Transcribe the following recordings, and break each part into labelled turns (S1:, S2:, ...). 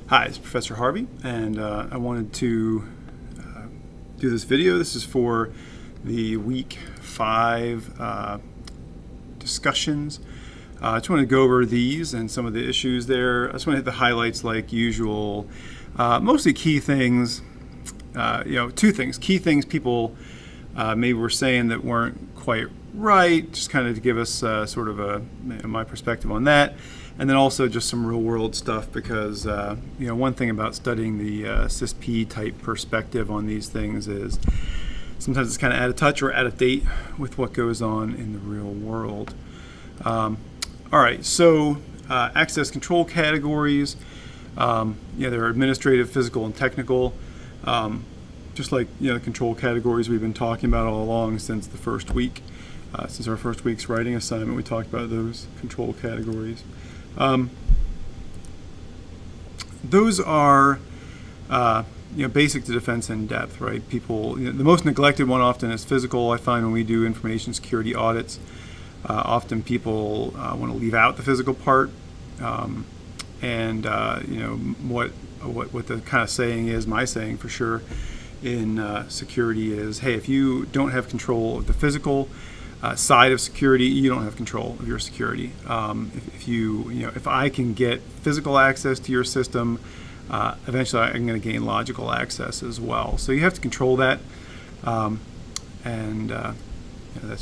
S1: Hi, it's Professor Harvey, and I wanted to do this video. This is for the week 5 discussions. I just want to go over these and some of the issues there. I just want to hit the highlights like usual. Mostly key things, two things. Key things people maybe were saying that weren't quite right, just kind of to give us sort of my perspective on that. And then also just some real world stuff because, one thing about studying the CISP type perspective on these things is sometimes it's kind of out of touch or out of date with what goes on in the real world. All right, so access control categories. There are administrative, physical, and technical. Just like the control categories we've been talking about all along since the first week. Since our first week's writing assignment, we talked about those control categories. Those are basic to defense in depth, right? People, the most neglected one often is physical. I find when we do information security audits, often people want to leave out the physical part, what the kind of saying is, my saying for sure in security is, hey, if you don't have control of the physical side of security, you don't have control of your security. If I can get physical access to your system, eventually I'm going to gain logical access as well. So you have to control that, that's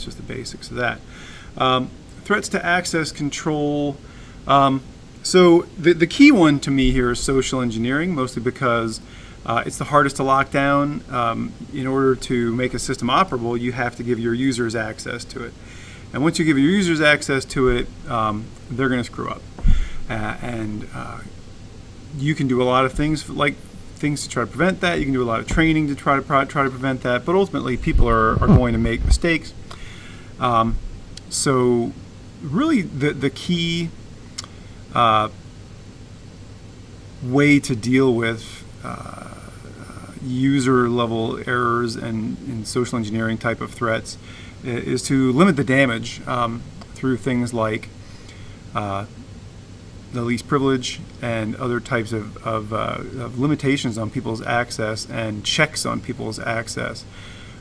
S1: just the basics of that. Threats to access control. So the key one to me here is social engineering, mostly because it's the hardest to lock down. In order to make a system operable, you have to give your users access to it. And once you give your users access to it, they're going to screw up. You can do a lot of things to try to prevent that. You can do a lot of training to try to prevent that. But ultimately, people are going to make mistakes. So really, the key way to deal with user level errors and social engineering type of threats is to limit the damage through things like the least privilege and other types of limitations on people's access and checks on people's access.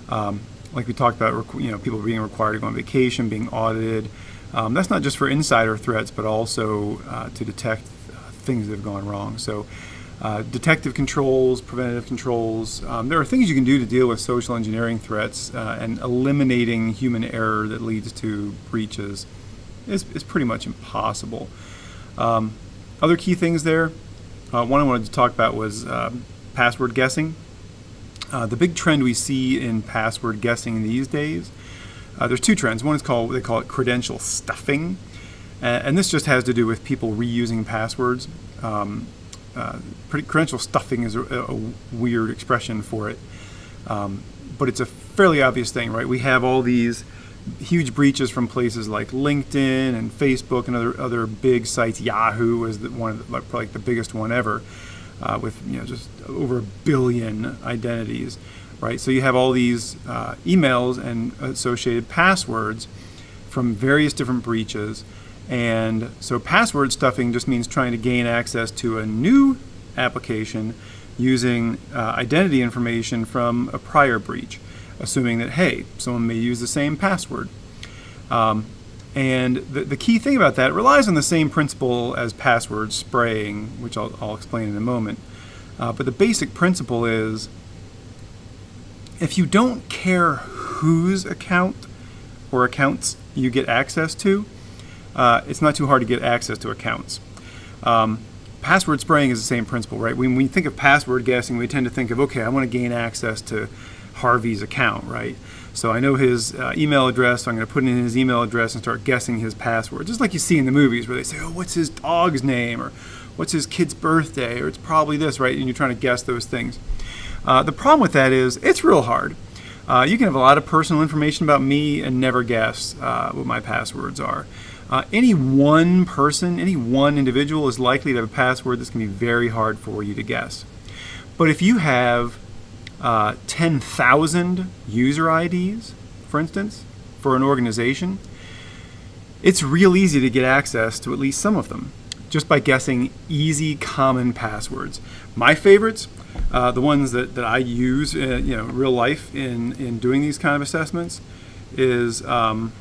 S1: Like we talked about, people being required to go on vacation, being audited. That's not just for insider threats, but also to detect things that have gone wrong. So detective controls, preventative controls. There are things you can do to deal with social engineering threats, and eliminating human error that leads to breaches is pretty much impossible. Other key things there, one I wanted to talk about was password guessing. The big trend we see in password guessing these days, there's two trends. One is they call it credential stuffing, and this just has to do with people reusing passwords. Credential stuffing is a weird expression for it, but it's a fairly obvious thing, right? We have all these huge breaches from places like LinkedIn and Facebook and other big sites. Yahoo is probably the biggest one ever, with just over 1 billion identities, right? So you have all these emails and associated passwords from various different breaches. And so password stuffing just means trying to gain access to a new application using identity information from a prior breach, assuming that, hey, someone may use the same password. And the key thing about that, it relies on the same principle as password spraying, which I'll explain in a moment. But the basic principle is, if you don't care whose account or accounts you get access to, it's not too hard to get access to accounts. Password spraying is the same principle, right? When we think of password guessing, we tend to think of, okay, I want to gain access to Harvey's account, right? So I know his email address, so I'm going to put in his email address and start guessing his password. Just like you see in the movies where they say, oh, what's his dog's name? Or what's his kid's birthday? Or it's probably this, right? And you're trying to guess those things. The problem with that is it's real hard. You can have a lot of personal information about me and never guess what my passwords are. Any one person, any one individual is likely to have a password that's going to be very hard for you to guess. But if you have 10,000 user IDs, for instance, for an organization, it's real easy to get access to at least some of them. just by guessing easy, common passwords. My favorites, the ones that I use in real life in doing these kind of assessments, is I'll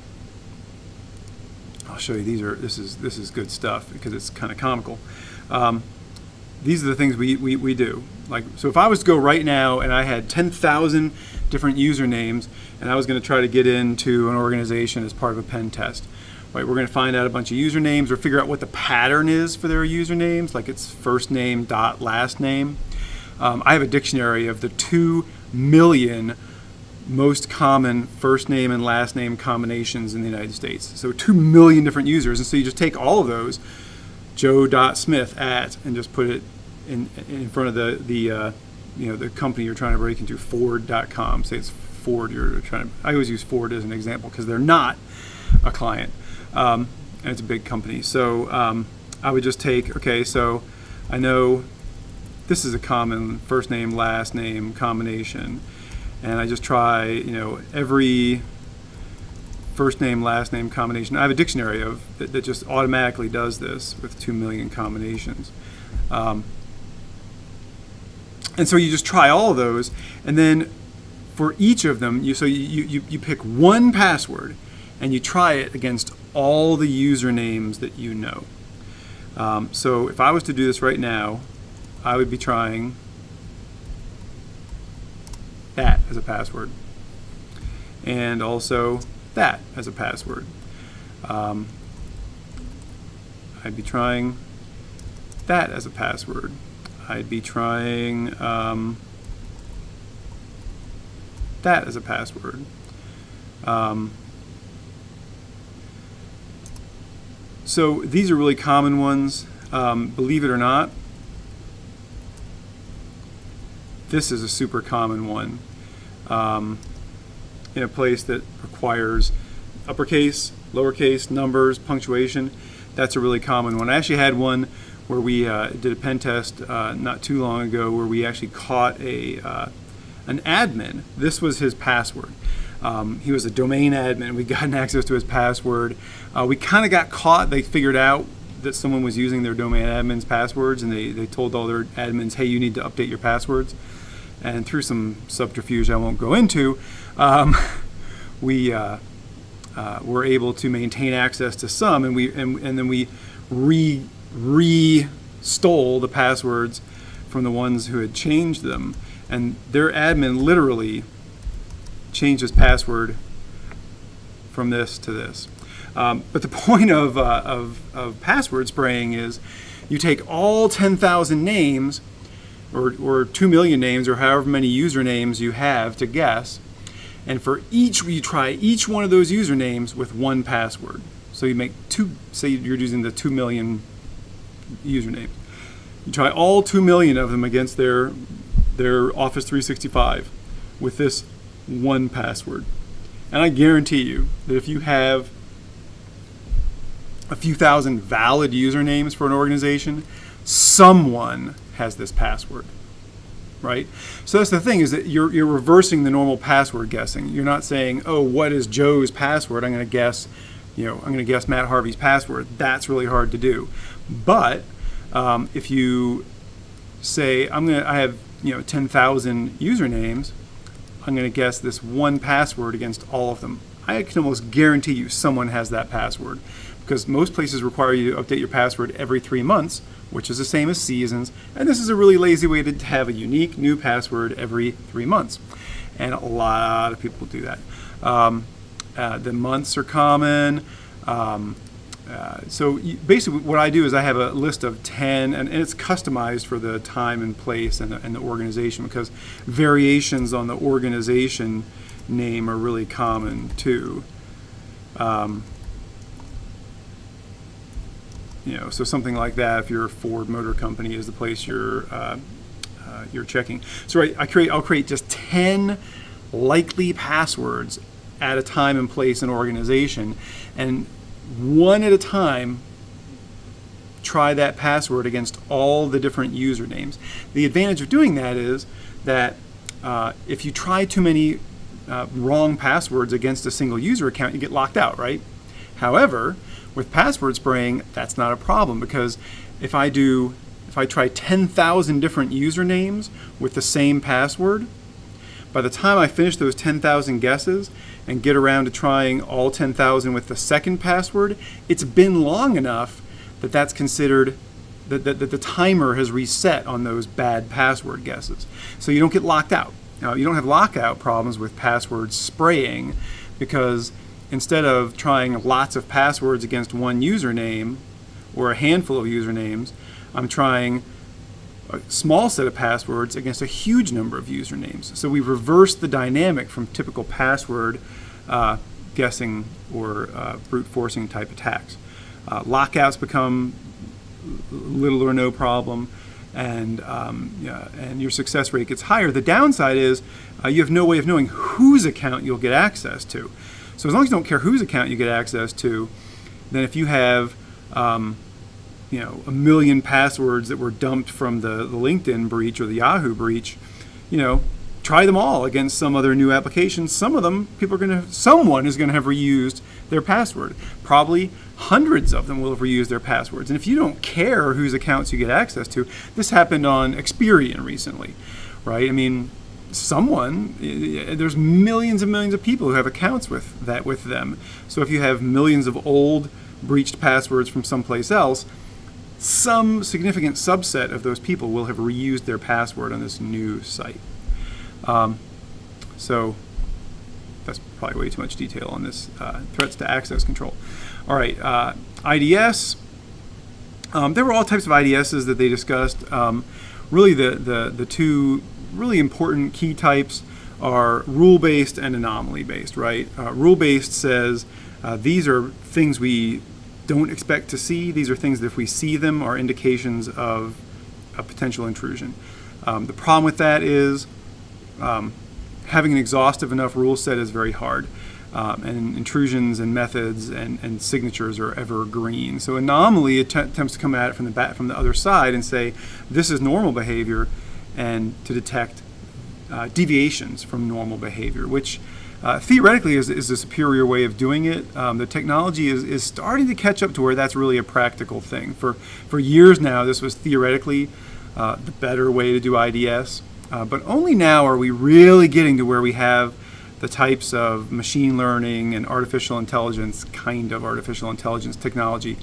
S1: show you. This is good stuff because it's kind of comical. These are the things we do. Like, so if I was to go right now and I had 10,000 different usernames and I was going to try to get into an organization as part of a pen test, right? We're going to find out a bunch of usernames or figure out what the pattern is for their usernames, like it's first name dot last name. I have a dictionary of the 2 million most common first name and last name combinations in the United States. So 2 million different users, and so you just take all of those, Joe.Smith at, and just put it in front of the company you're trying to break into, Ford.com. Say it's Ford. I always use Ford as an example because they're not a client, and it's a big company. So I would just take, okay, so I know this is a common first name last name combination, and I just try every first name last name combination. I have a dictionary that just automatically does this with 2 million combinations. And so you just try all of those, and then for each of them, you pick one password, and you try it against all the usernames that you know. So if I was to do this right now, I would be trying that as a password, and also that as a password. I'd be trying that as a password. I'd be trying that as a password. So these are really common ones. Believe it or not, this is a super common one in a place that requires uppercase, lowercase, numbers, punctuation. That's a really common one. I actually had one where we did a pen test not too long ago where we actually caught an admin. This was his password. He was a domain admin. We got access to his password. We kind of got caught. They figured out that someone was using their domain admin's passwords, and they told all their admins, hey, you need to update your passwords. And through some subterfuge I won't go into, we were able to maintain access to some, and then we re-stole the passwords from the ones who had changed them, and their admin literally changed his password from this to this. But the point of password spraying is you take all 10,000 names or 2 million names or however many usernames you have to guess, and for each you try each one of those usernames with one password. So you make say you're using the 2 million usernames. You try all 2 million of them against their Office 365 with this one password. And I guarantee you that if you have a few thousand valid usernames for an organization, someone has this password, right? So that's the thing, is that you're reversing the normal password guessing. You're not saying, oh, what is Joe's password? I'm going to guess Matt Harvey's password. That's really hard to do. But if you say I have 10,000 usernames, I'm going to guess this one password against all of them. I can almost guarantee you someone has that password, because most places require you to update your password every 3 months, which is the same as seasons, and this is a really lazy way to have a unique new password every 3 months, and a lot of people do that. The months are common. So basically what I do is I have a list of 10, and it's customized for the time and place and the organization, because variations on the organization name are really common too. So something like that, if you're a Ford Motor Company, is the place you're checking. So I'll create just 10 likely passwords at a time and place and organization, and one at a time try that password against all the different usernames. The advantage of doing that is that if you try too many wrong passwords against a single user account, you get locked out, right? However, With password spraying, that's not a problem, because if I try 10,000 different usernames with the same password, by the time I finish those 10,000 guesses and get around to trying all 10,000 with the second password, it's been long enough that that's considered that the timer has reset on those bad password guesses. So you don't get locked out. Now, you don't have lockout problems with password spraying, because instead of trying lots of passwords against one username or a handful of usernames, I'm trying a small set of passwords against a huge number of usernames. So we've reversed the dynamic from typical password guessing or brute forcing type attacks. Lockouts become little or no problem, and your success rate gets higher. The downside is you have no way of knowing whose account you'll get access to. So as long as you don't care whose account you get access to, then if you have a million passwords that were dumped from the LinkedIn breach or the Yahoo breach, try them all against some other new application. Some of them, someone is going to have reused their password. Probably hundreds of them will have reused their passwords. And if you don't care whose accounts you get access to, this happened on Experian recently, right? I mean, there's millions and millions of people who have accounts with them. So if you have millions of old breached passwords from someplace else, some significant subset of those people will have reused their password on this new site. So that's probably way too much detail on this threats to access control. All right, IDS. There were all types of IDSs that they discussed. Really, the two really important key types are rule-based and anomaly-based, right? Rule-based says these are things we don't expect to see. These are things that if we see them are indications of a potential intrusion. The problem with that is having an exhaustive enough rule set is very hard. And intrusions and methods and signatures are evergreen. So anomaly attempts to come at it from the other side and say this is normal behavior, and to detect deviations from normal behavior, which theoretically is a superior way of doing it. The technology is starting to catch up to where that's really a practical thing. For years now, this was theoretically the better way to do IDS, but only now are we really getting to where we have the types of machine learning and artificial intelligence technology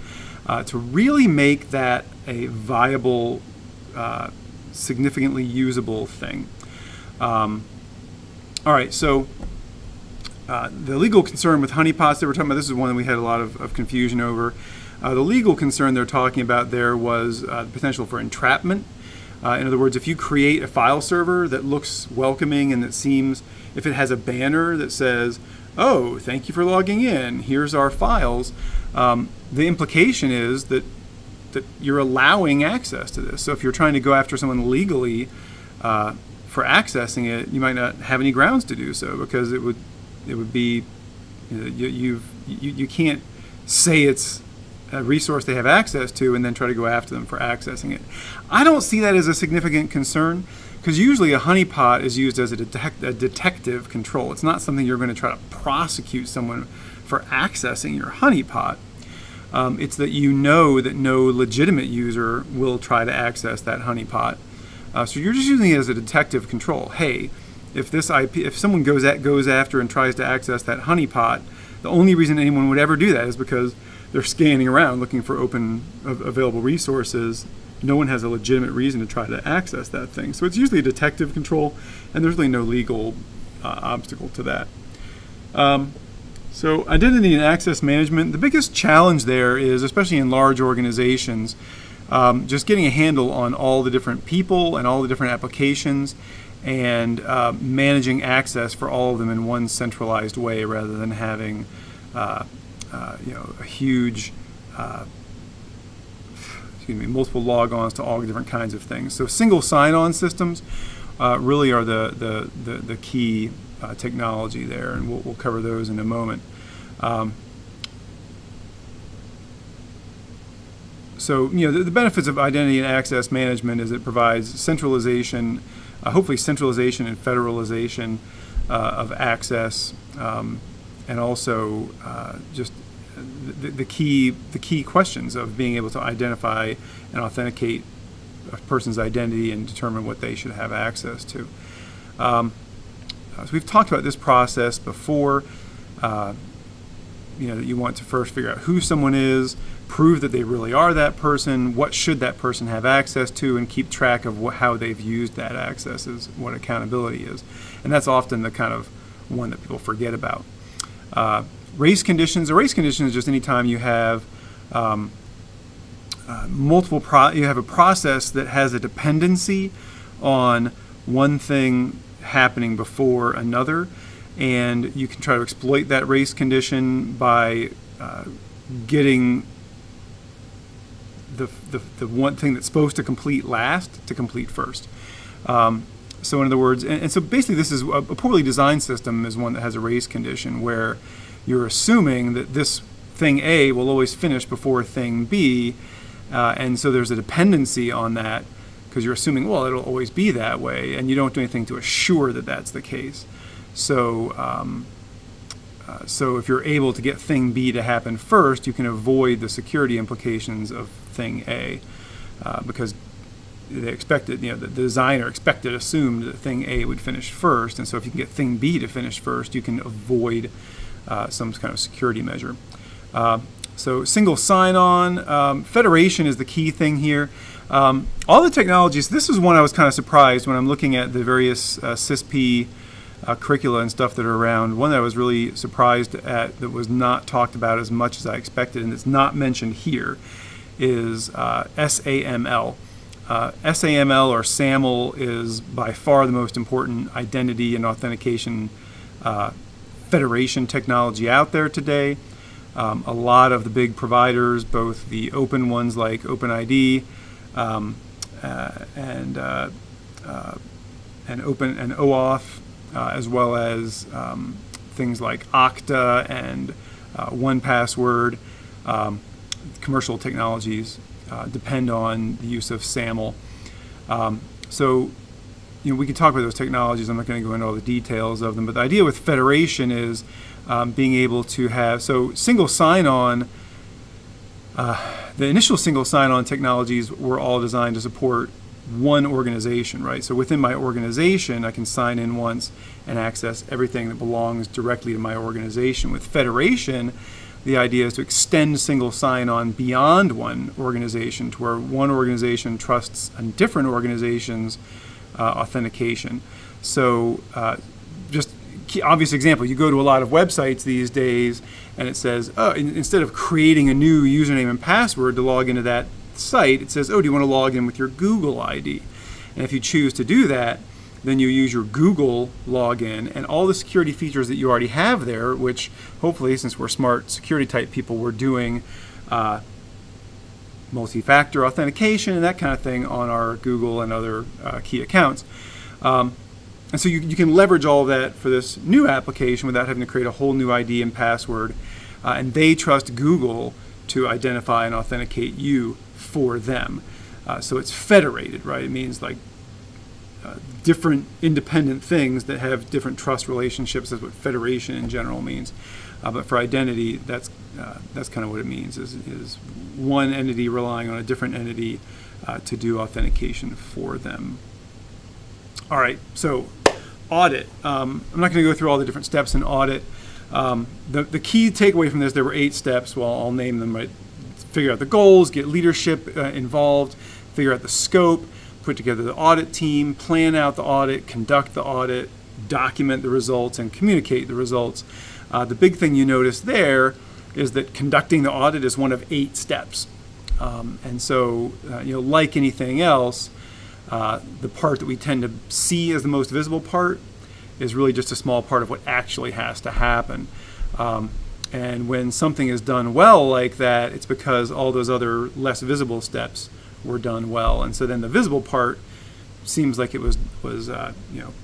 S1: to really make that a viable, significantly usable thing. All right, so the legal concern with honeypots that we're talking about, this is one that we had a lot of confusion over. The legal concern they're talking about there was the potential for entrapment. In other words, if you create a file server that looks welcoming and that seems, if it has a banner that says, oh, thank you for logging in, here's our files, the implication is that you're allowing access to this. So if you're trying to go after someone legally for accessing it, you might not have any grounds to do so, because it would be, you can't say it's a resource they have access to and then try to go after them for accessing it. I don't see that as a significant concern, because usually a honeypot is used as a detective control. It's not something you're going to try to prosecute someone for accessing your honeypot. It's that you know that no legitimate user will try to access that honeypot. So you're just using it as a detective control. Hey, if someone goes after and tries to access that honeypot, the only reason anyone would ever do that is because they're scanning around looking for open available resources. No one has a legitimate reason to try to access that thing. So it's usually a detective control, and there's really no legal obstacle to that. So identity and access management, the biggest challenge there is, especially in large organizations, just getting a handle on all the different people and all the different applications, and managing access for all of them in one centralized way, rather than having a huge multiple logons to all different kinds of things. So single sign-on systems really are the key technology there, and we'll cover those in a moment. So the benefits of identity and access management is it provides centralization, hopefully centralization and federalization of access, and also just the key questions of being able to identify and authenticate a person's identity and determine what they should have access to. So we've talked about this process before. That you want to first figure out who someone is, prove that they really are that person, what should that person have access to, and keep track of how they've used that access, is what accountability is. And that's often the kind of one that people forget about. Race conditions. A race condition is just any time you have you have a process that has a dependency on one thing happening before another, and you can try to exploit that race condition by getting the one thing that's supposed to complete last to complete first. So in other words, and so basically this is a poorly designed system is one that has a race condition where you're assuming that this thing A will always finish before thing B, and so there's a dependency on that because you're assuming, well, it'll always be that way, and you don't do anything to assure that that's the case. So so if you're able to get thing B to happen first, you can avoid the security implications of thing A, because they expected, the designer assumed that thing A would finish first, and so if you can get thing B to finish first, you can avoid some kind of security measure. So single sign-on, federation is the key thing here. All the technologies, this is one I was kind of surprised when I'm looking at the various CISP curricula and stuff that are around. One that I was really surprised at that was not talked about as much as I expected, and it's not mentioned here, is SAML. SAML or SAML is by far the most important identity and authentication federation technology out there today. A lot of the big providers, both the open ones like OpenID and OAuth, as well as things like Okta and 1Password, commercial technologies depend on the use of SAML. So we can talk about those technologies. I'm not going to go into all the details of them, but the idea with federation is being able to have, so single sign-on, the initial single sign-on technologies were all designed to support one organization, right? So within my organization, I can sign in once and access everything that belongs directly to my organization. With federation, the idea is to extend single sign-on beyond one organization to where one organization trusts a different organization's authentication. So just obvious example, you go to a lot of websites these days and it says, oh, instead of creating a new username and password to log into that site, it says, oh, do you want to log in with your Google ID? And if you choose to do that, then you use your Google login and all the security features that you already have there, which hopefully, since we're smart security type people, we're doing multi-factor authentication and that kind of thing on our Google and other key accounts. And so you can leverage all of that for this new application without having to create a whole new ID and password. And they trust Google to identify and authenticate you for them. So it's federated, right? It means like different independent things that have different trust relationships. That's what federation in general means. But for identity, that's kind of what it means, is one entity relying on a different entity to do authentication for them. All right, so audit. I'm not going to go through all the different steps in audit. The key takeaway from this, there were 8 steps. Well, I'll name them. Right? Figure out the goals, get leadership involved, figure out the scope, put together the audit team, plan out the audit, conduct the audit, document the results, and communicate the results. The big thing you notice there is that conducting the audit is one of 8 steps. And so, like anything else, the part that we tend to see as the most visible part is really just a small part of what actually has to happen. And when something is done well like that, it's because all those other less visible steps were done well. And so then the visible part seems like it was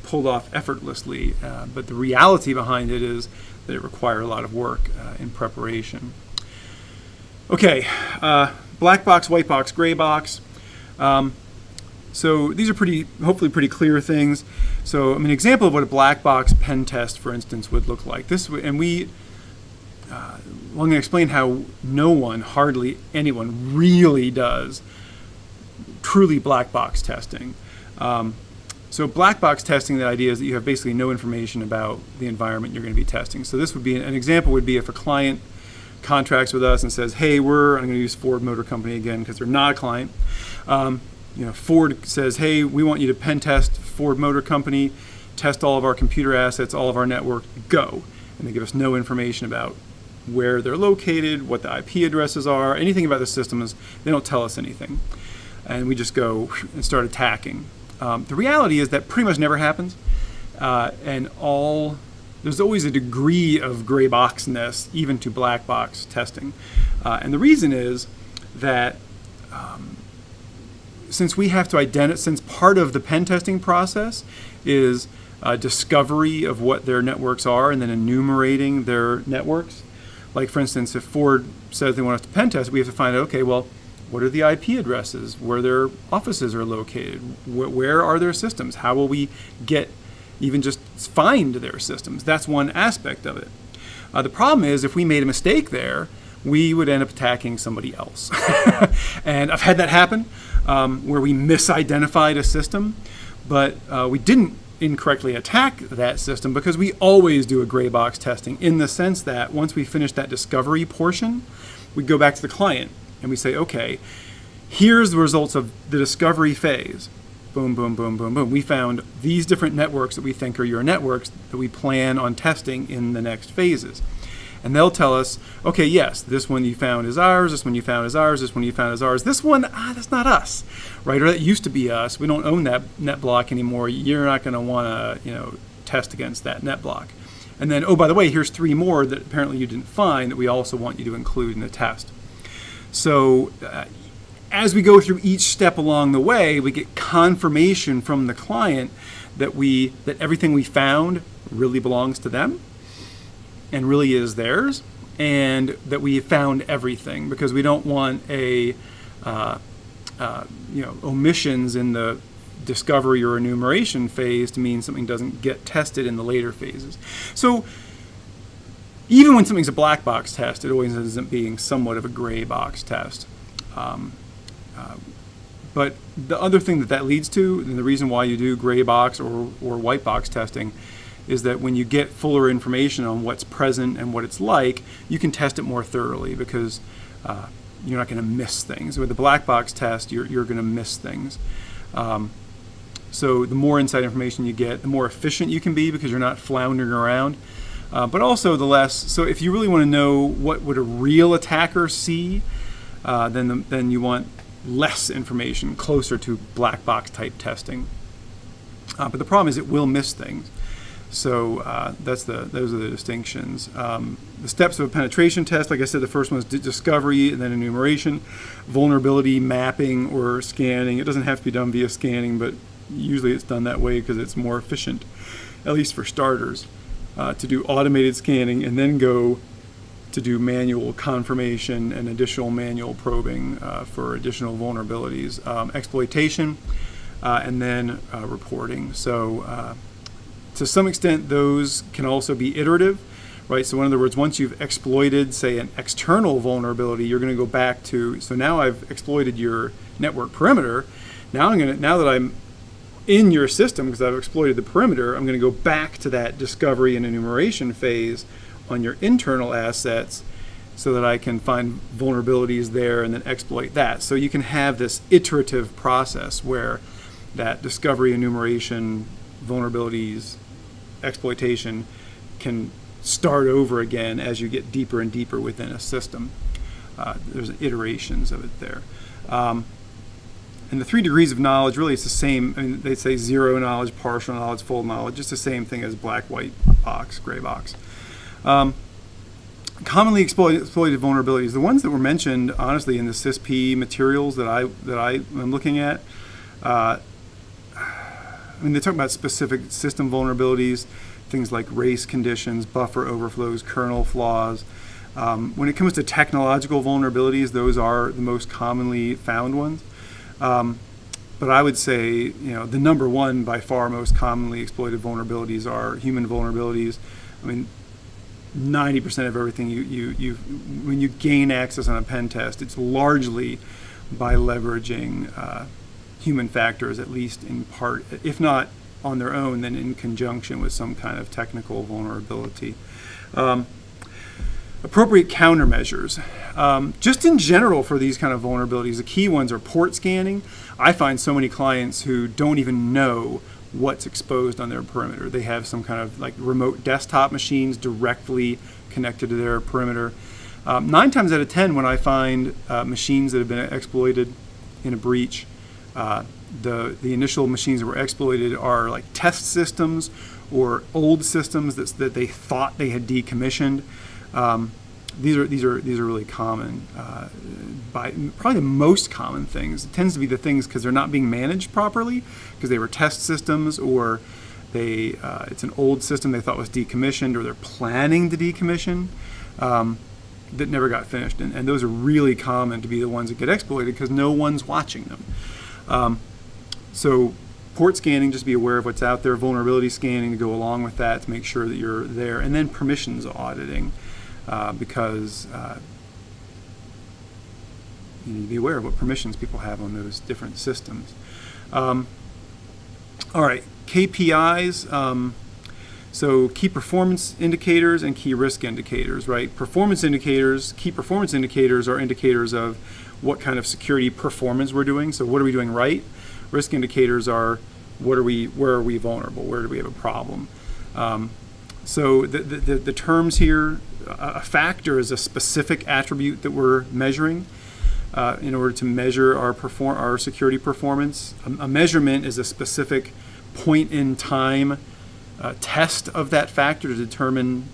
S1: pulled off effortlessly, but the reality behind it is that it required a lot of work in preparation. Okay, black box, white box, gray box. So these are hopefully pretty clear things. So an example of what a black box pen test, for instance, would look like. I'm going to explain how no one, hardly anyone, really does truly black box testing. So black box testing, the idea is that you have basically no information about the environment you're going to be testing. So this would be an example would be if a client contracts with us and says, hey, I'm going to use Ford Motor Company again because they're not a client. Ford says, hey, we want you to pen test Ford Motor Company, test all of our computer assets, all of our network, go. And they give us no information about where they're located, what the IP addresses are, anything about the systems. They don't tell us anything. And we just go and start attacking. The reality is that pretty much never happens. There's always a degree of gray boxness, even to black box testing. And the reason is that since we have to since part of the pen testing process is discovery of what their networks are and then enumerating their networks. Like, for instance, if Ford says they want us to pen test, we have to find out, okay, well, what are the IP addresses, where their offices are located, where are their systems, how will we even just find their systems? That's one aspect of it. The problem is if we made a mistake there, we would end up attacking somebody else. And I've had that happen where we misidentified a system, but we didn't incorrectly attack that system because we always do a gray box testing in the sense that once we finish that discovery portion, we go back to the client and we say, okay, here's the results of the discovery phase. Boom, boom, boom, boom, boom. We found these different networks that we think are your networks that we plan on testing in the next phases. And they'll tell us, okay, yes, this one you found is ours, this one you found is ours, this one you found is ours, this one, that's not us, right? Or that used to be us. We don't own that net block anymore. You're not going to want to, test against that net block. And then, oh, by the way, here's 3 more that apparently you didn't find that we also want you to include in the test. So as we go through each step along the way, we get confirmation from the client that everything we found really belongs to them and really is theirs, and that we found everything, because we don't want omissions in the discovery or enumeration phase to mean something doesn't get tested in the later phases. So even when something's a black box test, it always ends up being somewhat of a gray box test. But the other thing that leads to, and the reason why you do gray box or white box testing, is that when you get fuller information on what's present and what it's like, you can test it more thoroughly because you're not going to miss things. With the black box test, you're going to miss things. So the more inside information you get, the more efficient you can be because you're not floundering around. But also the less, so if you really want to know what would a real attacker see, then you want less information, closer to black box type testing. But the problem is it will miss things. So those are the distinctions. The steps of a penetration test, like I said, the first one is discovery and then enumeration, vulnerability mapping or scanning. It doesn't have to be done via scanning, but usually it's done that way because it's more efficient, at least for starters, to do automated scanning and then go to do manual confirmation and additional manual probing for additional vulnerabilities, exploitation, and then reporting. So to some extent, those can also be iterative, right? So in other words, once you've exploited, say, an external vulnerability, you're going to go back to, so now I've exploited your network perimeter. Now that I'm in your system, because I've exploited the perimeter, I'm going to go back to that discovery and enumeration phase on your internal assets so that I can find vulnerabilities there and then exploit that. So you can have this iterative process where that discovery, enumeration, vulnerabilities, exploitation can start over again as you get deeper and deeper within a system. There's iterations of it there. And the 3 degrees of knowledge, really it's the same. I mean, they say zero knowledge, partial knowledge, full knowledge. It's the same thing as black, white box, gray box. Commonly exploited vulnerabilities, the ones that were mentioned, honestly, in the CISP materials that I am looking at, they talk about specific system vulnerabilities, things like race conditions, buffer overflows, kernel flaws. When it comes to technological vulnerabilities, those are the most commonly found ones. But I would say, the number one by far most commonly exploited vulnerabilities are human vulnerabilities. I mean, 90% of everything when you gain access on a pen test, it's largely by leveraging human factors, at least in part, if not on their own, then in conjunction with some kind of technical vulnerability. Appropriate countermeasures. Just in general for these kind of vulnerabilities, the key ones are port scanning. I find so many clients who don't even know what's exposed on their perimeter. They have some kind of like remote desktop machines directly connected to their perimeter. 9 times out of 10, when I find machines that have been exploited in a breach, the initial machines that were exploited are like test systems or old systems that they thought they had decommissioned. These are really common. By probably the most common things, it tends to be the things because they're not being managed properly, because they were test systems, or it's an old system they thought was decommissioned, or they're planning to decommission, that never got finished. And those are really common to be the ones that get exploited because no one's watching them. So port scanning, just be aware of what's out there. Vulnerability scanning to go along with that to make sure that you're there. And then permissions auditing, because you need to be aware of what permissions people have on those different systems. All right, KPIs. So key performance indicators and key risk indicators, right? Performance indicators, key performance indicators are indicators of what kind of security performance we're doing. So what are we doing right? Risk indicators are where are we vulnerable? Where do we have a problem? So the terms here, a factor is a specific attribute that we're measuring in order to measure our security performance. A measurement is a specific point in time test of that factor to determine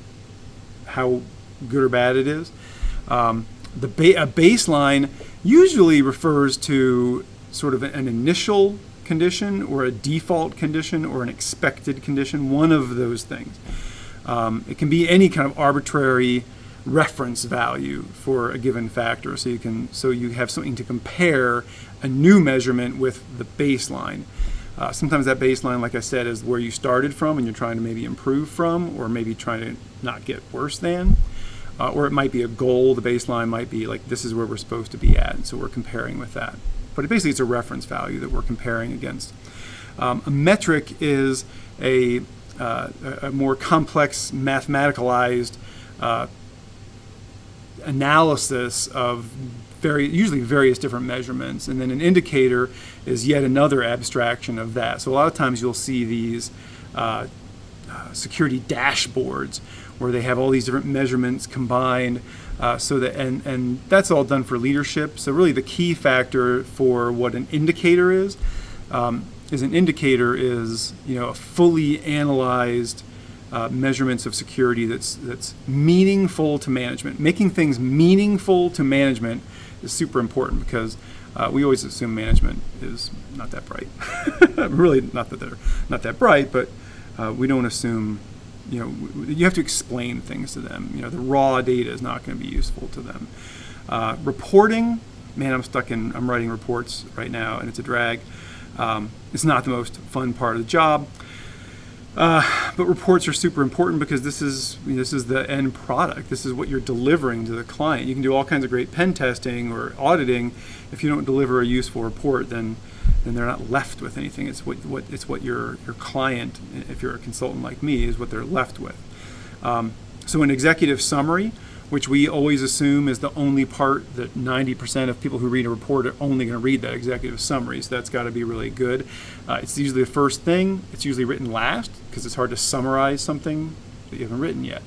S1: how good or bad it is. A baseline usually refers to sort of an initial condition or a default condition or an expected condition, one of those things. It can be any kind of arbitrary reference value for a given factor, so you have something to compare a new measurement with the baseline. Sometimes that baseline, like I said, is where you started from and you're trying to maybe improve from, or maybe trying to not get worse than. Or it might be a goal. The baseline might be like, this is where we're supposed to be at, and so we're comparing with that. But basically it's a reference value that we're comparing against. A metric is a more complex mathematicalized analysis of usually various different measurements, and then an indicator is yet another abstraction of that. So a lot of times you'll see these security dashboards where they have all these different measurements combined, so that and that's all done for leadership. So really the key factor for what an indicator is a fully analyzed measurements of security that's meaningful to management. Making things meaningful to management is super important, because we always assume management is not that bright. Really, not that they're not that bright, but we don't assume. You have to explain things to them. The raw data is not going to be useful to them. Reporting, man, I'm writing reports right now, and it's a drag. It's not the most fun part of the job. But reports are super important because this is the end product. This is what you're delivering to the client. You can do all kinds of great pen testing or auditing. If you don't deliver a useful report, then they're not left with anything. It's what your client, if you're a consultant like me, is what they're left with. So an executive summary, which we always assume is the only part that 90% of people who read a report are only going to read that executive summary. So that's got to be really good. It's usually the first thing. It's usually written last because it's hard to summarize something that you haven't written yet.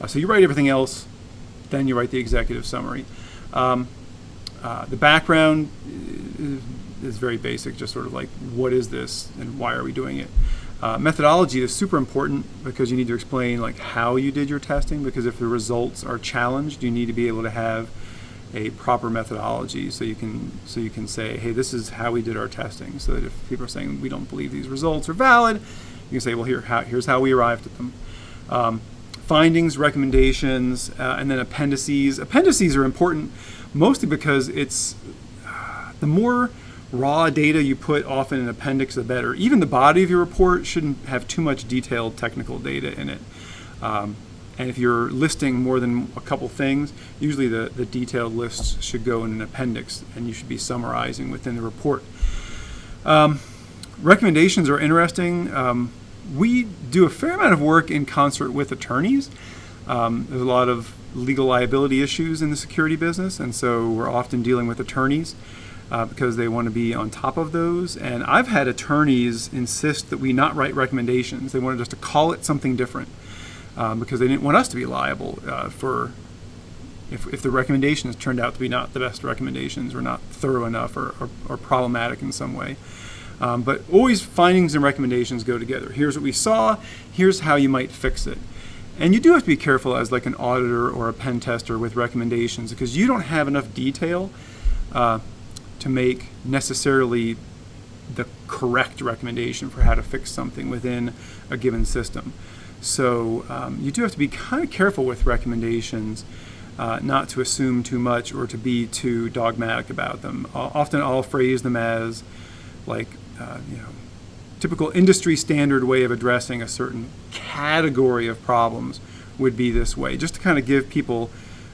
S1: So you write everything else, then you write the executive summary. The background is very basic, just sort of like, what is this and why are we doing it? Methodology is super important because you need to explain like how you did your testing, because if the results are challenged, you need to be able to have a proper methodology so you can say, hey, this is how we did our testing, so that if people are saying we don't believe these results are valid, you can say, well, here's how we arrived at them. Findings, recommendations, and then appendices. Appendices are important mostly because it's the more raw data you put off in an appendix, the better. Even the body of your report shouldn't have too much detailed technical data in it. And if you're listing more than a couple things, usually the detailed lists should go in an appendix, and you should be summarizing within the report. Recommendations are interesting. We do a fair amount of work in concert with attorneys. There's a lot of legal liability issues in the security business, and so we're often dealing with attorneys because they want to be on top of those. And I've had attorneys insist that we not write recommendations. They wanted us to call it something different because they didn't want us to be liable for if the recommendations turned out to be not the best recommendations or not thorough enough or problematic in some way. But always findings and recommendations go together. Here's what we saw. Here's how you might fix it. And you do have to be careful as like an auditor or a pen tester with recommendations because you don't have enough detail to make necessarily the correct recommendation for how to fix something within a given system. So you do have to be kind of careful with recommendations, not to assume too much or to be too dogmatic about them. Often I'll phrase them as like, typical industry standard way of addressing a certain category of problems would be this way, just to kind of give people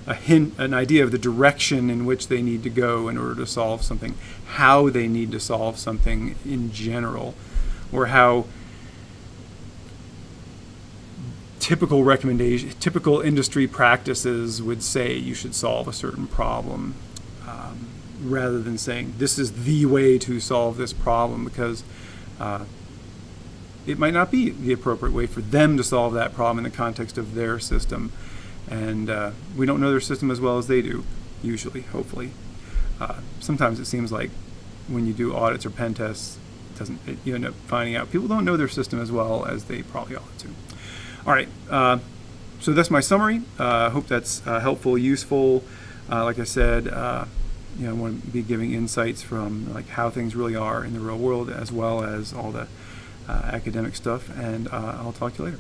S1: a hint, an idea of the direction in which they need to go in order to solve something, how they need to solve something in general, or how typical industry practices would say you should solve a certain problem, rather than saying this is the way to solve this problem, because it might not be the appropriate way for them to solve that problem in the context of their system. And we don't know their system as well as they do, usually, hopefully. Sometimes it seems like when you do audits or pen tests, you end up finding out people don't know their system as well as they probably ought to. All right, so that's my summary. I hope that's helpful, useful. Like I said, I want to be giving insights from like how things really are in the real world, as well as all the academic stuff. And I'll talk to you later.